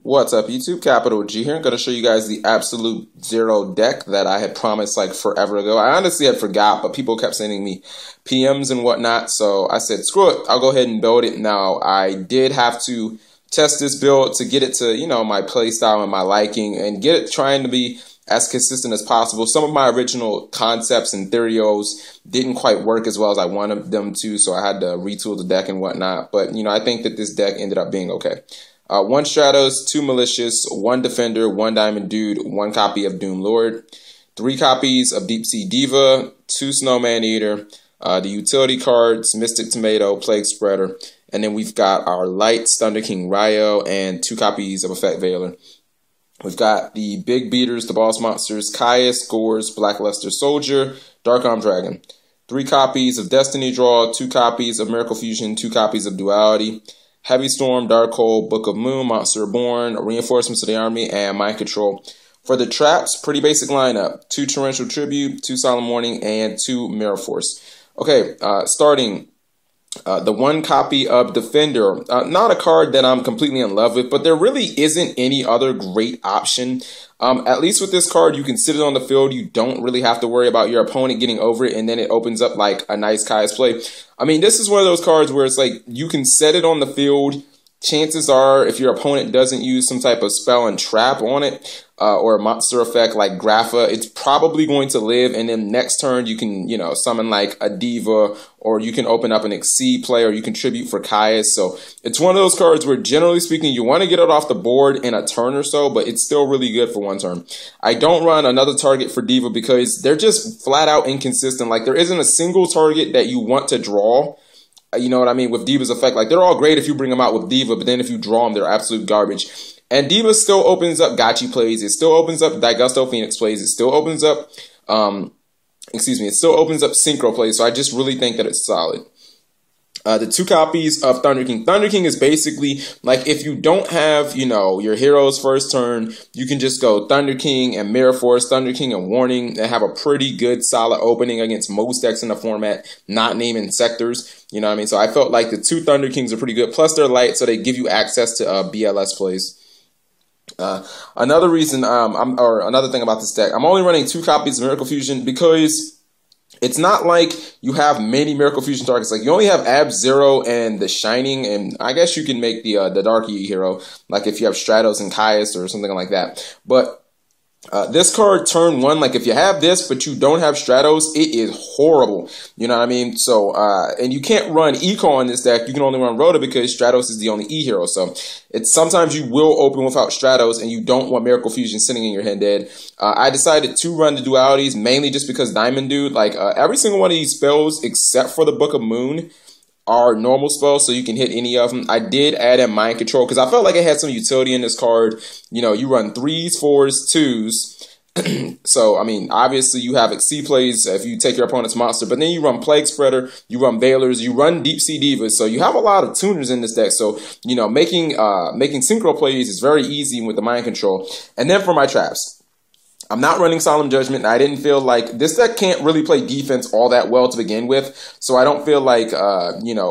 What's up, YouTube? Capital G here. I'm going to show you guys the Absolute Zero deck that I had promised like forever ago. I honestly had forgot, but people kept sending me PMs and whatnot, so I said, screw it, I'll go ahead and build it. Now, I did have to test this build to get it to, my play style and my liking, and get it trying to be as consistent as possible. Some of my original concepts and theorios didn't quite work as well as I wanted them to, so I had to retool the deck and whatnot. But, I think that this deck ended up being okay. 1 Stratos, 2 Malicious, 1 Defender, 1 Diamond Dude, 1 copy of Doom Lord, 3 copies of Dp-Ygo, 2 Snowman Eater, the utility cards, Mystic Tomato, Plague Spreader, and then we've got our Lights, Thunder King Ryo, and 2 copies of Effect Veiler. We've got the big beaters, the boss monsters, Caius, Gores, Blackluster Soldier, Dark Arm Dragon, 3 copies of Destiny Draw, 2 copies of Miracle Fusion, 2 copies of Duality, Heavy Storm, Dark Hole, Book of Moon, Monster Reborn, Reinforcements of the Army, and Mind Control. For the traps, pretty basic lineup. 2 Torrential Tribute, 2 Solemn Warning, and 2 Mirror Force. Okay, starting the 1 copy of Defender. Not a card that I'm completely in love with, but there really isn't any other great option. At least with this card, you can sit it on the field. You don't really have to worry about your opponent getting over it, and then it opens up like a nice Caius play. I mean, this is one of those cards where it's like you can set it on the field. Chances are, if your opponent doesn't use some type of spell and trap on it, or a monster effect like Grapha, it's probably going to live, and then next turn you can, summon like a Diva, or you can open up an Exceed play, or you contribute for Caius. So it's one of those cards where, generally speaking, you want to get it off the board in a turn or so, but it's still really good for 1 turn. I don't run another target for Diva because they're just flat out inconsistent. Like, there isn't a single target that you want to draw. You know what I mean? With Diva's effect, like, they're all great if you bring them out with Diva, but then if you draw them, they're absolute garbage. And Diva still opens up Gotchi plays. It still opens up Daigusto Phoenix plays. It still opens up, it still opens up Synchro plays. So I just really think that it's solid. The 2 copies of Thunder King. Thunder King is basically like if you don't have, your heroes first turn, you can just go Thunder King and Mirror Force, Thunder King and Warning, and have a pretty good solid opening against most decks in the format, not naming sectors. You know what I mean? So I felt like the 2 Thunder Kings are pretty good. Plus they're light, so they give you access to BLS plays. Another reason, another thing about this deck, I'm only running 2 copies of Miracle Fusion because it's not like you have many Miracle Fusion targets. Like, you only have Abzero and the Shining, and I guess you can make the Darky hero, like if you have Stratos and Caius or something like that. But this card, turn 1, like if you have this but you don't have Stratos, it is horrible. You know what I mean? So, and you can't run Eco on this deck. You can only run Rhoda because Stratos is the only E hero. So, it's sometimes you will open without Stratos and you don't want Miracle Fusion sitting in your hand dead. I decided to run the dualities mainly just because Diamond Dude, like every single one of these spells except for the Book of Moon are normal spells, so you can hit any of them. I did add in Mind Control because I felt like it had some utility in this card. You run 3s, 4s, 2s. So, I mean, obviously you have Exceed plays if you take your opponent's monster, but then you run Plague Spreader, you run Veilers, you run Deep Sea Divas, so you have a lot of tuners in this deck. So, making synchro plays is very easy with the Mind Control. And then for my traps, I'm not running Solemn Judgment, and I didn't feel like this deck can't really play defense all that well to begin with, so I don't feel like,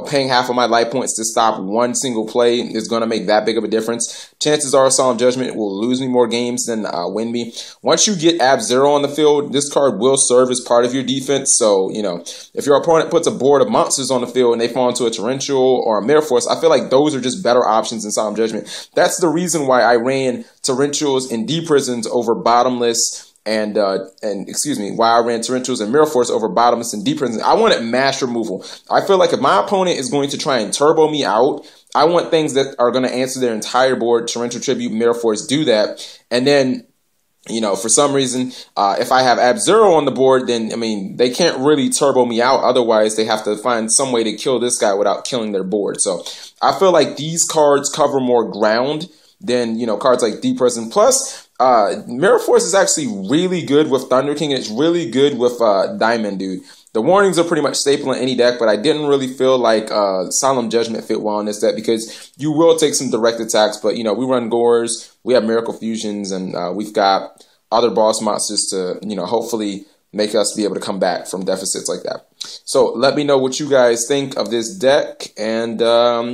paying half of my life points to stop one single play is going to make that big of a difference. Chances are Solemn Judgment will lose me more games than win me. Once you get Abzero on the field, this card will serve as part of your defense, so, if your opponent puts a board of monsters on the field and they fall into a Torrential or a Mirror Force, I feel like those are just better options than Solemn Judgment. That's the reason why I ran Torrentials and D-Prisons over Bottomless, and why I ran Torrentials and Mirror Force over Bottomless and D-Prisons. I wanted mash removal. I feel like if my opponent is going to try and turbo me out, I want things that are going to answer their entire board. Torrential Tribute, Mirror Force, do that. And then, for some reason, if I have Abzero on the board, then, I mean, they can't really turbo me out. Otherwise, they have to find some way to kill this guy without killing their board. So I feel like these cards cover more ground than, cards like D-Prison. Plus, Mirror Force is actually really good with Thunder King, and it's really good with Diamond Dude. The warnings are pretty much staple in any deck, but I didn't really feel like Solemn Judgment fit well in this deck because you will take some direct attacks, but, we run Gores, we have Miracle Fusions, and we've got other boss monsters to, hopefully make us be able to come back from deficits like that. So let me know what you guys think of this deck. And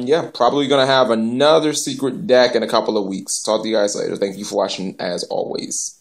yeah, probably going to have another secret deck in a couple of weeks. Talk to you guys later. Thank you for watching as always.